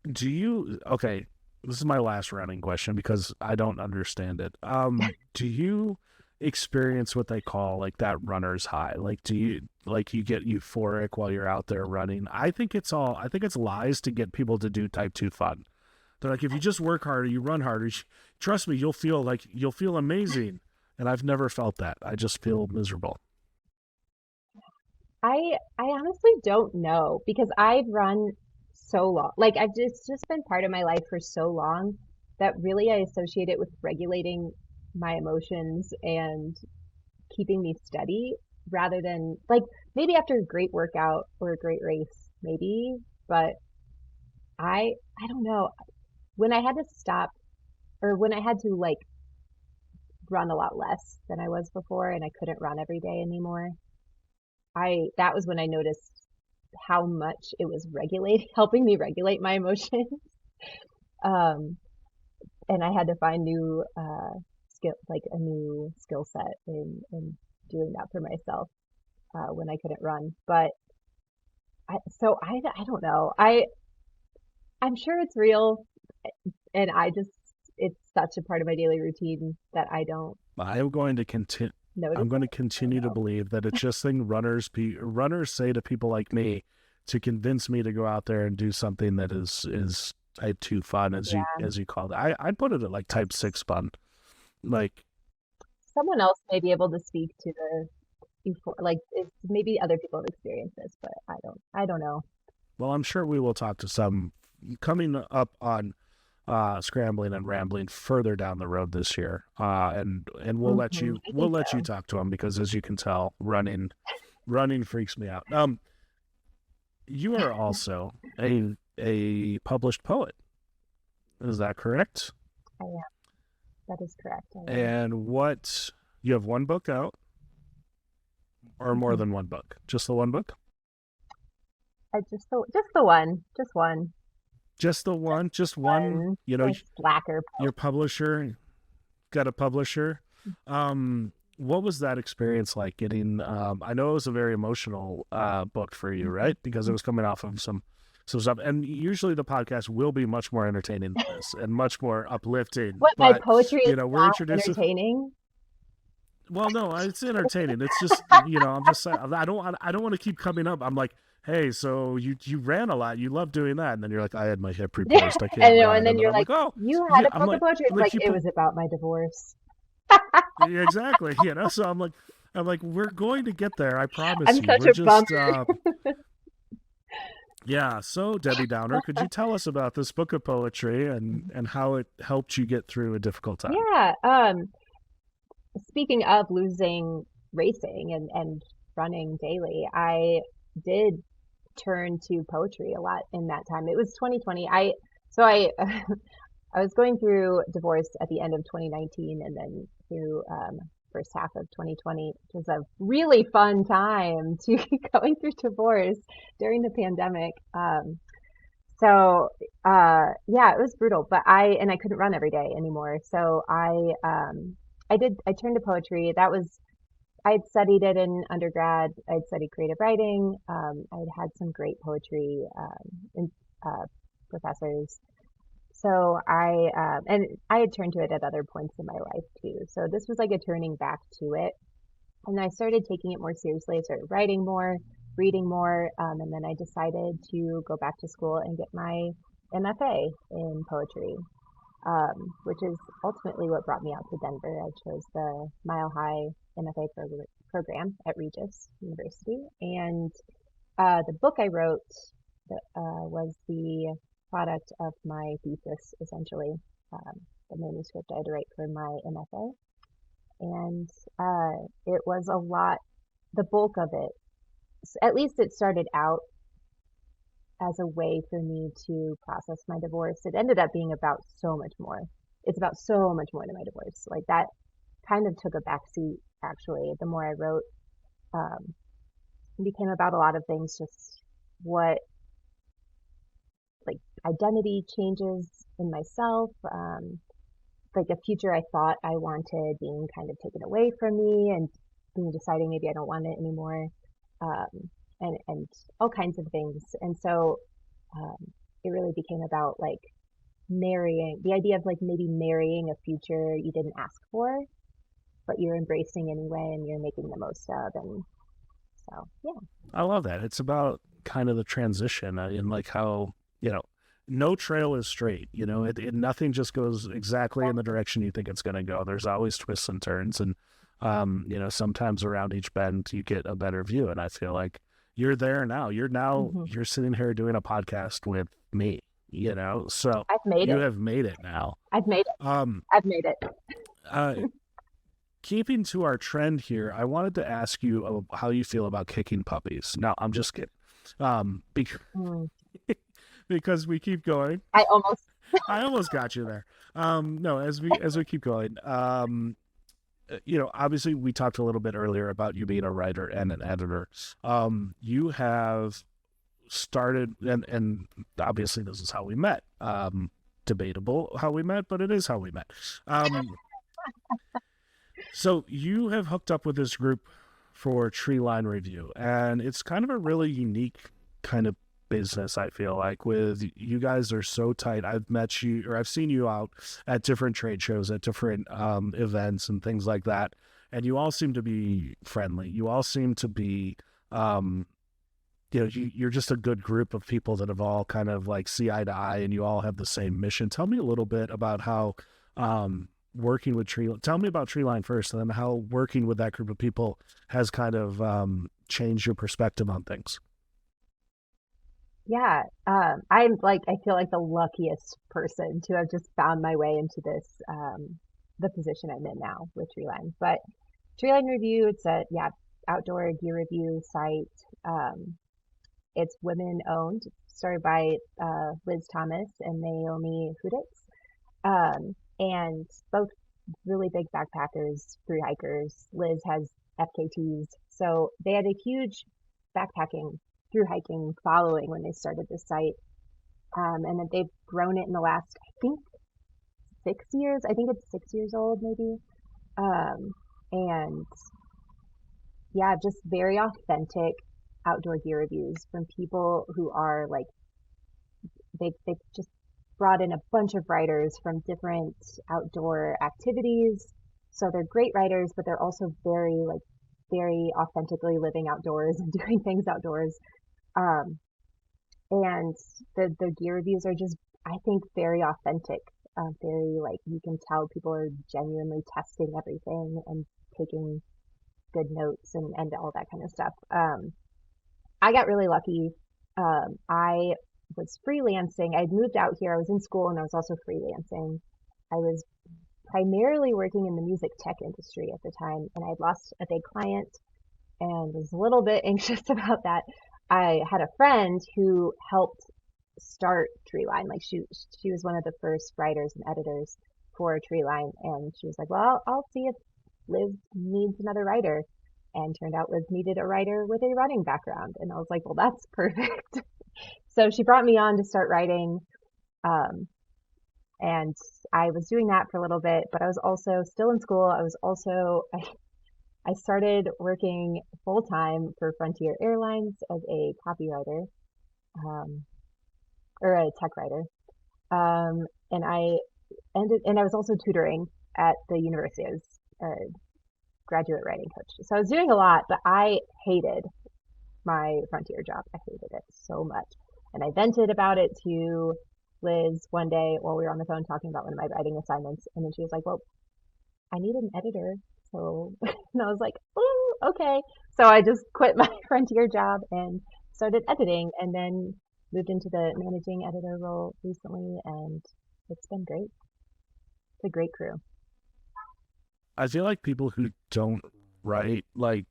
okay, this is my last running question because I don't understand it. Do you experience what they call like that runner's high? Like, you get euphoric while you're out there running? I think it's lies to get people to do type 2 fun. They're like, if you just work harder, you run harder, trust me, you'll feel amazing. And I've never felt that. I just feel miserable. I honestly don't know because I've run so long. Like I've just been part of my life for so long that really I associate it with regulating my emotions and keeping me steady rather than like maybe after a great workout or a great race, maybe, but I don't know. When I had to stop or when I had to like run a lot less than I was before and I couldn't run every day anymore, I that was when I noticed how much it was regulating, helping me regulate my emotions. Um, and I had to find new like a new skill set in doing that for myself when I couldn't run. But I don't know. I'm sure it's real, and it's such a part of my daily routine that I don't I'm going to continue. I'm notice going to it. I don't continue to know. believe that it's just thing runners say to people like me to convince me to go out there and do something that is type 2 fun, Yeah, as you called it. I'd put it at like type 6 fun. Like, someone else may be able to speak to the before, like maybe other people have experienced this, but I don't know. well, I'm sure we will talk to some coming up on Scrambling and Rambling further down the road this year. And I we'll think let you so. talk to them because, as you can tell, running freaks me out. You are also a published poet. Is that correct? I am. That is correct. I am. And what, you have one book out, or more Mhm. than one book? Just the one book? I just the one, just one, Just the one? Just one? one. You know, A slacker your publisher got a publisher. What was that experience like getting? I know it was a very emotional book for you, right? Because it post. was coming off of some stuff, and usually the podcast will be much more entertaining than this and much more uplifting. What, my But poetry is we're not introducing. entertaining? Well, no, it's entertaining. It's just I'm just saying. I don't want to keep coming up. I'm like, hey, so you ran a lot. You love doing that, and then you're like, I had my hip replaced. I can't And you know, and run. then And then you're I'm like, like, oh, you had yeah. a book of poetry. I'm It's like like you it pull. was about my divorce. Yeah, exactly. So I'm like, we're going to get there. I promise I'm you. such We're a bummer. just, yeah. So Debbie Downer, could you tell us about this book of poetry and how it helped you get through a difficult time? Yeah. Speaking of losing racing and running daily, I did turn to poetry a lot in that time. It was 2020. I I was going through divorce at the end of 2019 and then through first half of 2020, which was a really fun time to going through divorce during the pandemic. So yeah, it was brutal, but I couldn't run every day anymore. So I turned to poetry. I had studied it in undergrad. I'd studied creative writing. I'd had some great poetry uh, professors. So and I had turned to it at other points in my life too. So this was like a turning back to it. And I started taking it more seriously. I started writing more, reading more, and then I decided to go back to school and get my MFA in poetry, which is ultimately what brought me out to Denver. I chose the Mile High MFA program at Regis University, and the book I wrote was the product of my thesis, essentially, the manuscript I had to write for my MFA. And it was a lot, the bulk of it, at least it started out as a way for me to process my divorce. It ended up being about so much more. It's about so much more than my divorce. Like that kind of took a backseat, actually. The more I wrote, it became about a lot of things, just what like identity changes in myself, like a future I thought I wanted being kind of taken away from me and being deciding maybe I don't want it anymore, and all kinds of things. And so um, it really became about like marrying, the idea of like maybe marrying a future you didn't ask for, but you're embracing anyway and you're making the most of. And so, yeah. I love that. It's about kind of the transition and like how, you know, no trail is straight. Nothing just goes exactly in the direction you think it's going to go. There's always twists and turns. And, sometimes around each bend you get a better view. And I feel like you're there now. Hmm. You're sitting here doing a podcast with me, so I've made you it. have made it now. I've made it. Um, I've made it. uh, Keeping to our trend here, I wanted to ask you how you feel about kicking puppies. No, I'm just kidding. Because, Mm. because we keep going. I almost, I almost got you there. No, as we keep going, obviously we talked a little bit earlier about you being a writer and an editor. You have started, and obviously this is how we met. Debatable how we met, but it is how we met. So you have hooked up with this group for Tree Line Review, and it's kind of a really unique kind of business. I feel like with you guys are so tight. I've met you, or I've seen you out at different trade shows, at different events and things like that, and you all seem to be friendly. You all seem to be, you're just a good group of people that have all kind of like see eye to eye, and you all have the same mission. Tell me a little bit about how working with tell me about Treeline first, and then how working with that group of people has kind of changed your perspective on things. yeah. I feel like the luckiest person to have just found my way into the position I'm in now with Treeline. But Treeline Review, it's a, yeah, outdoor gear review site. It's women owned, started by Liz Thomas and Naomi Huditz. And both really big backpackers, through hikers. Liz has FKTs. So they had a huge backpacking, through hiking following when they started the site. And then they've grown it in the last, I think, 6 years. I think it's 6 years old, maybe. Um, and yeah, just very authentic outdoor gear reviews from people who are like, they've just brought in a bunch of writers from different outdoor activities. So they're great writers, but they're also very authentically living outdoors and doing things outdoors. Um, and the gear reviews are just, I think, very authentic. Very like you can tell people are genuinely testing everything and taking good notes and all that kind of stuff. I got really lucky. I was freelancing. I'd moved out here. I was in school and I was also freelancing. I was primarily working in the music tech industry at the time, and I'd lost a big client and was a little bit anxious about that. I had a friend who helped start Treeline. Like she was one of the first writers and editors for Treeline, and she was like, "Well, I'll see if Liz needs another writer. And turned out Liz needed a writer with a writing background. And I was like, well, that's perfect. So she brought me on to start writing. Um, and I was doing that for a little bit, but I was also still in school. I started working full time for Frontier Airlines as a copywriter, um, or a tech writer. And I was also tutoring at the university. I was a graduate writing coach. So I was doing a lot, but I hated my Frontier job. I hated it so much. And I vented about it to Liz one day while we were on the phone talking about one of my writing assignments. And then she was like, well, I need an editor. So, and I was like, oh, okay. So I just quit my Frontier job and started editing, and then moved into the managing editor role recently. And it's been great. It's a great crew. I feel like people who don't write like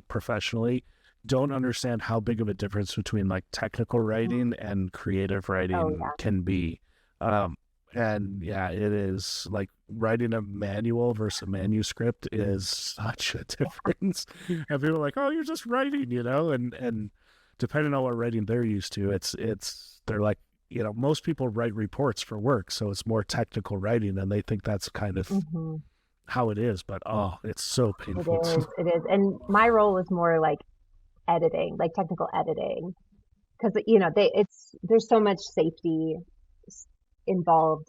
professionally don't understand how big of a difference between like technical writing and creative Oh, writing yeah. can be. And yeah, it is like writing a manual versus a manuscript is such a difference. And people are like, oh, you're just writing, and depending on what writing they're used to, they're like, most people write reports for work, so it's more technical writing, and they think that's kind of hmm how it is, but it's so It painful. is. It is. And my role was more like editing, like technical editing, because there's so much safety involved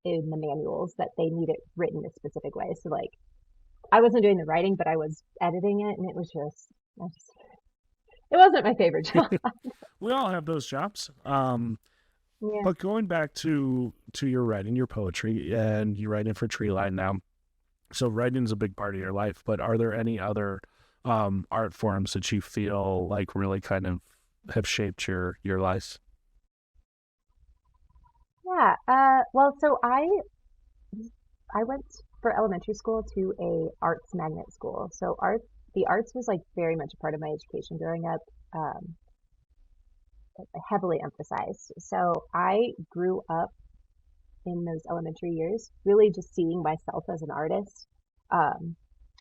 in the manuals that they need it written a specific way. So like I wasn't doing the writing, but I was editing it, and it wasn't my favorite job. We all have those jobs. Yeah. But going back to your writing, your poetry, and you're writing for Treeline now. So writing is a big part of your life, but are there any other art forms that you feel like really kind of have shaped your life? Yeah. Well, so I went for elementary school to a arts magnet school. So the arts was like very much a part of my education growing up, um, heavily emphasized. So I grew up in those elementary years, really just seeing myself as an artist. Um,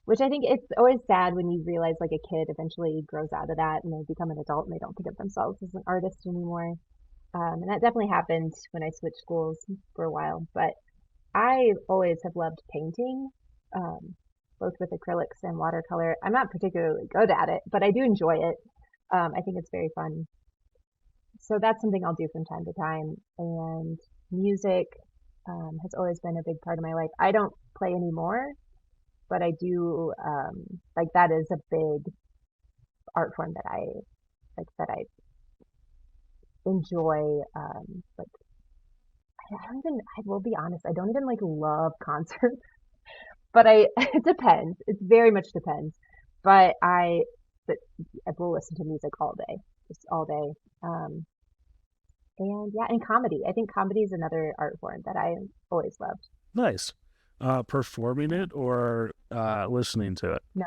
which I think it's always sad when you realize like a kid eventually grows out of that and they become an adult and they don't think of themselves as an artist anymore. And that definitely happened when I switched schools for a while. But I always have loved painting, um, both with acrylics and watercolor. I'm not particularly good at it, but I do enjoy it. I think it's very fun. So that's something I'll do from time to time. And music, has always been a big part of my life. I don't play anymore, but I do, like that is a big art form that I enjoy. Like I will be honest, I don't even like love concerts, but it depends. It very much depends. But but I will listen to music all day, just all day. Um, and yeah, and comedy. I think comedy is another art form that I always loved. Nice. Performing it or listening to it? No,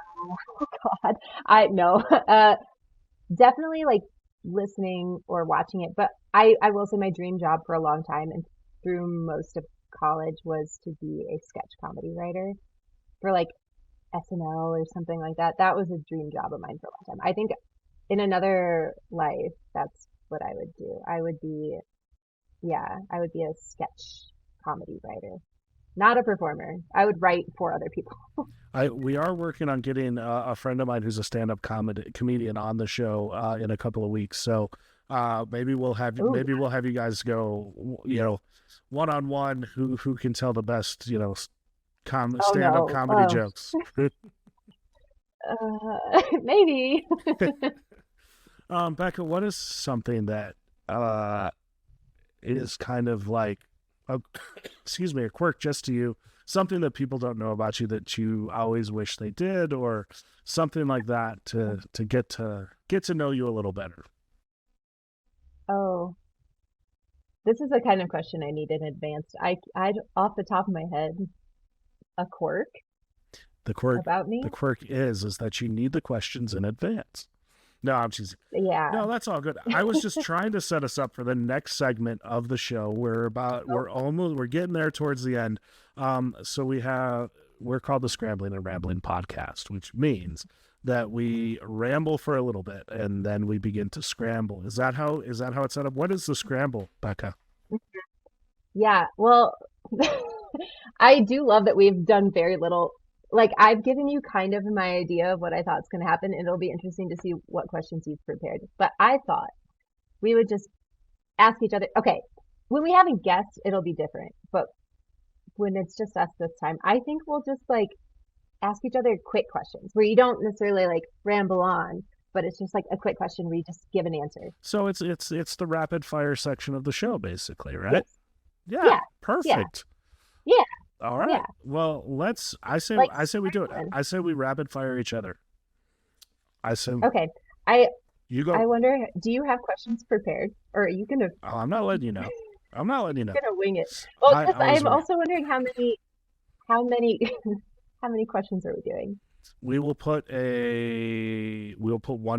God, I no, definitely like listening or watching it. But I will say my dream job for a long time and through most of college was to be a sketch comedy writer for like SNL or something like that. That was a dream job of mine for a long time. I think in another life, that's what I would do. I would be a sketch comedy writer, not a performer. I would write for other people. We are working on getting a friend of mine who's a stand-up comedian on the show in a couple of weeks. So Ooh, maybe we'll have you guys go, one on one. Who can tell the best, oh stand-up no. comedy jokes? Maybe. Becca, what is something that uh, is kind of like, a, excuse me, a quirk just to you, something that people don't know about you that you always wish they did, or something like that to get to know you a little better? Oh, this is the kind of question I need in advance. I off the top of my head, a quirk The quirk, about the me. quirk is that you need the questions in advance. No, I'm just Yeah. no, that's all good. I was just trying to set us up for the next segment of the show. Oh, We're getting there towards the end. So we have we're called the Scrambling and Rambling podcast, which means that we ramble for a little bit and then we begin to scramble. Is that how it's set up? What is the scramble, Becca? Yeah, well, I do love that we've done very little. Like, I've given you kind of my idea of what I thought is going to happen, and it'll be interesting to see what questions you've prepared. But I thought we would just ask each other. Okay, when we have a guest, it'll be different. But when it's just us this time, I think we'll just like ask each other quick questions where you don't necessarily like ramble on, but it's just like a quick question where you just give an answer. So it's the rapid fire section of the show, basically, right? Yes. Yeah, Yeah. Yeah. perfect. Yeah. All right. Yeah. Well, let's. Like I say we do it. Sparkling. I say we rapid fire each other. I say Okay. I you I go. wonder, do you have questions prepared, or are you gonna Oh, I'm not letting you know. I'm not letting you know. gonna wing it? Well, I because always I'm wing it. also wondering how many how many questions are we doing? We'll put 1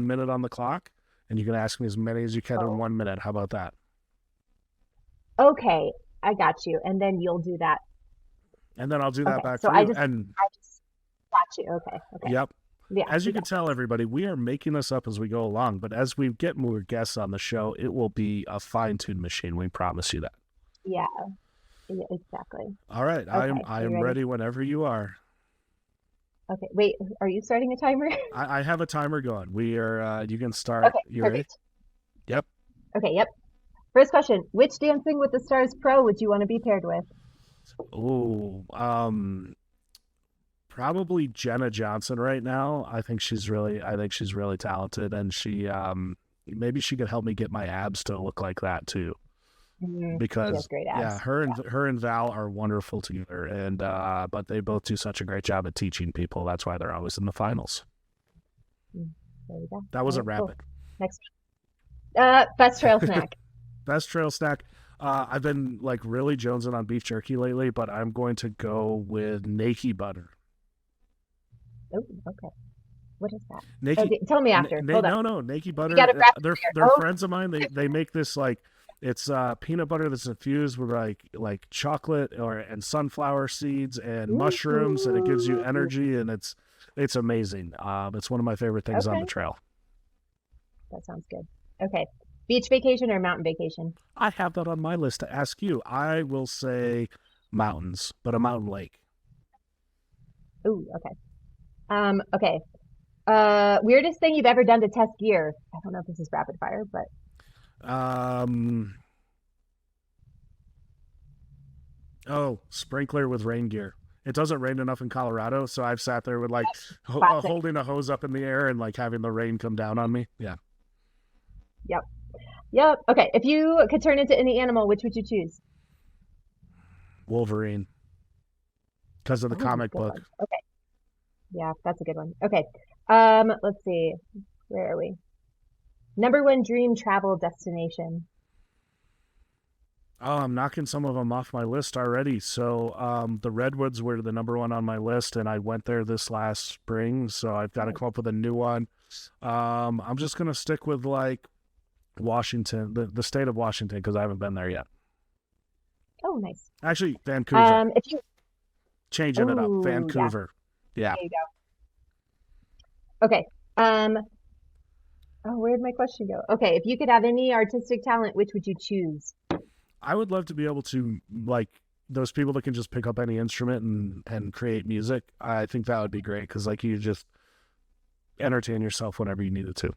minute on the clock, and you can ask me as many as you can in Oh, 1 minute. How about that? okay, I got you. And then you'll do that. And then I'll do that Okay, back so for I you. just And I just got you. Okay, okay, yep. yeah, As you yeah, can tell, everybody, we are making this up as we go along. But as we get more guests on the show, it will be a fine-tuned machine. We promise you that. yeah, yeah, exactly. All right, Okay, I are you am ready? ready whenever you are. Okay, wait, are you starting a timer? I have a timer going. We are. You can start. Okay, You ready? perfect. Yep. Okay, yep. First question: which Dancing with the Stars pro would you want to be paired with? Oh, probably Jenna Johnson right now. I think she's really talented, and maybe she could help me get my abs to look like that too. She has Because great yeah, abs. her and Val are wonderful together, and but they both do such a great job at teaching people. That's why they're always in the finals. Mm, there we go. That All was a right, cool. rapid. Next, best trail snack. Best trail snack. I've been like really jonesing on beef jerky lately, but I'm going to go with Nakey butter. Oh, okay. What is that? Nakey, Tell me after. Hold on. no, Nakey We got a butter. rapid They're fire. Oh, friends of mine. They make this like it's peanut butter that's infused with like chocolate and sunflower seeds and mushrooms, and it gives you ooh. energy, and it's amazing. It's one of my favorite things on Okay, the trail. that sounds good. Okay. Beach vacation or mountain vacation? I have that on my list to ask you. I will say mountains, but a mountain lake. Ooh, okay. Okay. Weirdest thing you've ever done to test gear? I don't know if this is rapid fire, but Um, oh, sprinkler with rain gear. It doesn't rain enough in Colorado, so I've sat there with like classic. holding a hose up in the air and like having the rain come down on me. Yeah, Yep. Yep. Okay. If you could turn into any animal, which would you choose? Wolverine because of the Oh, comic good book. one. Okay. Yeah, that's a good one. Okay. Let's see. Where are we? Number one dream travel destination. Oh, I'm knocking some of them off my list already. So, the Redwoods were the number one on my list, and I went there this last spring. So I've got to Nice. come up with a new one. I'm just gonna stick with like Washington, the state of Washington, because I haven't been there yet. Oh, nice. Actually, Vancouver. If you, Changing it up. oh, yeah, Vancouver. Yeah. there you go. Okay. Um, oh, where'd my question go? Okay. If you could have any artistic talent, which would you choose? I would love to be able to like those people that can just pick up any instrument and create music. I think that would be great because like you just entertain yourself whenever you needed to.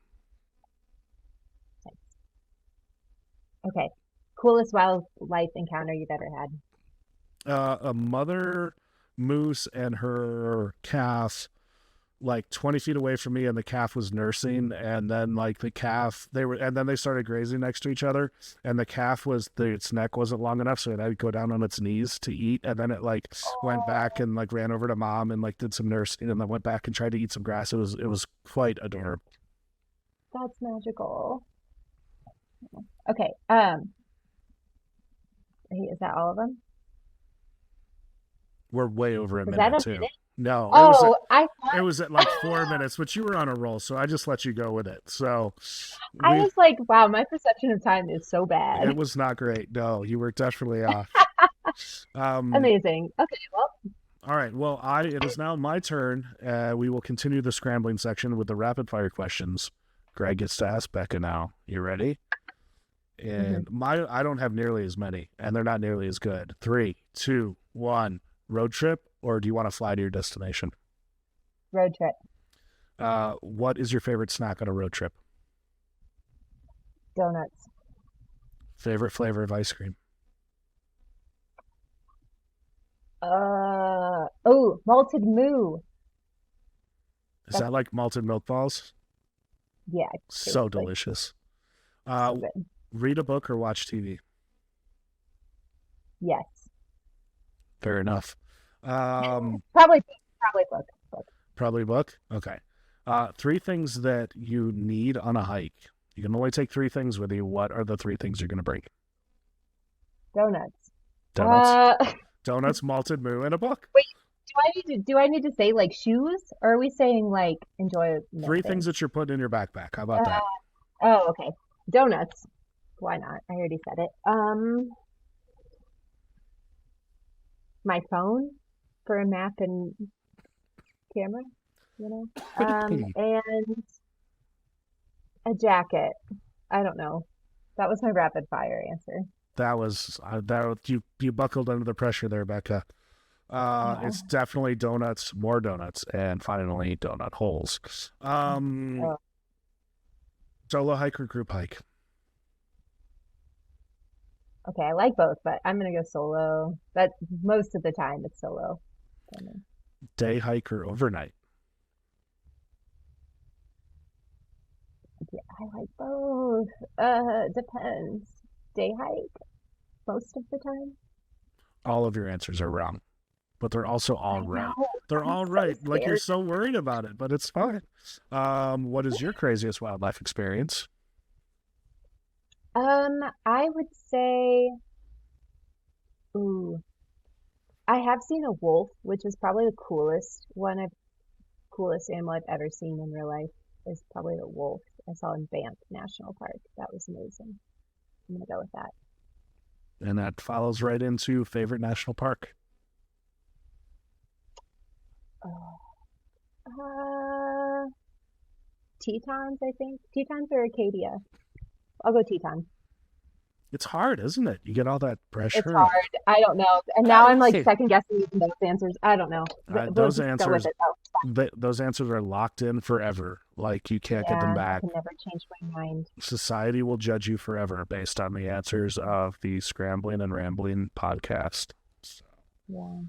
Okay. Coolest wildlife encounter you've ever had? A mother moose and her calf like 20 feet away from me, and the calf was nursing, and then like the calf and then they started grazing next to each other, and the calf its neck wasn't long enough, so it had to go down on its knees to eat, and then it like went back Oh, and like ran over to mom and like did some nursing, and then went back and tried to eat some grass. It was quite adorable. that's magical. Okay. Hey, is that all of them? We're way over a Was that minute a too. minute? No, Oh, I it thought was at like 4 minutes, but you were on a roll, so I just let you go with it. So I we was like, wow, my perception of time is so it bad. was not great. No, you were definitely off. Um, Amazing. Okay, well, All right. Well, it is now my turn. We will continue the scrambling section with the rapid fire questions. Greg gets to ask Becca now. You ready? Hmm. And I don't have nearly as many, and they're not nearly as good. 3, 2, 1. Road trip, or do you want to fly to your destination? Road trip. What is your favorite snack on a road trip? Donuts. Favorite flavor of ice cream? Oh, malted moo. Is That's that like malted milk balls? yeah, So basically. delicious. So Uh, good. read a book or watch TV? Yes. Fair enough. Um, Probably book. probably book. Okay. Three things that you need on a hike. You can only take three things with you. What are the three things you're going to bring? Donuts. Donuts, Wait, donuts, malted moo, and a book. do I need to say like shoes, or are we saying like enjoyment Three things things? that you're putting in your backpack. How about Uh, that? oh, okay. Donuts. Why not? I already said it. My phone for a map and camera, you know. And a jacket. I don't know. That was my rapid fire answer. You buckled under the pressure there, Becca. Yeah. It's definitely donuts, more donuts, and finally donut holes. Um, Oh, solo hike or group hike? okay. I like both, but I'm gonna go solo. But most of the time it's solo for me. Day hike or overnight? Yeah, I like both. Depends. Day hike most of the time. All of your answers are wrong, but they're also all I right. know. They're I'm all so right. Like you're scared. so worried about it, but it's fine. What is your craziest wildlife experience? I would say, ooh, I have seen a wolf, which is probably the coolest animal I've ever seen in real life is probably the wolf I saw in Banff National Park. That was amazing. I'm gonna go with that. And that follows right into favorite national park. Oh, Tetons, I think. Tetons or Acadia. I'll go Tetons. It's hard, isn't it? You get all that It's pressure of hard. I don't know. And now I'm like second guessing even those answers. I don't know. We'll those just go with answers. it though. Those answers are locked in forever. Like you can't get them Yeah, I back. can never change my mind. Society will judge you forever based on the answers of the Scrambling and Rambling podcast. So, Yeah.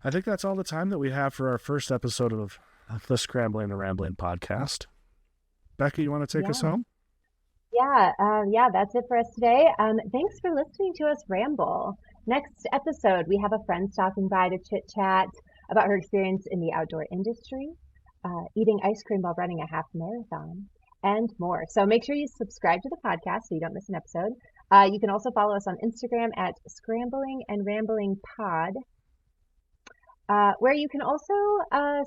I think that's all the time that we have for our first episode of the Scrambling and Rambling podcast. Becca, you want to take us Yeah. home? Yeah, that's it for us today. Thanks for listening to us ramble. Next episode, we have a friend stopping by to chit chat about her experience in the outdoor industry, eating ice cream while running a half marathon, and more. So make sure you subscribe to the podcast so you don't miss an episode. You can also follow us on Instagram at Scrambling and Rambling Pod, where you can also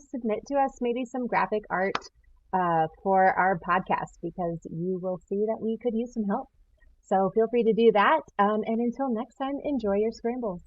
submit to us maybe some graphic art for our podcast because you will see that we could use some help. So feel free to do that. And until next time, enjoy your scrambles.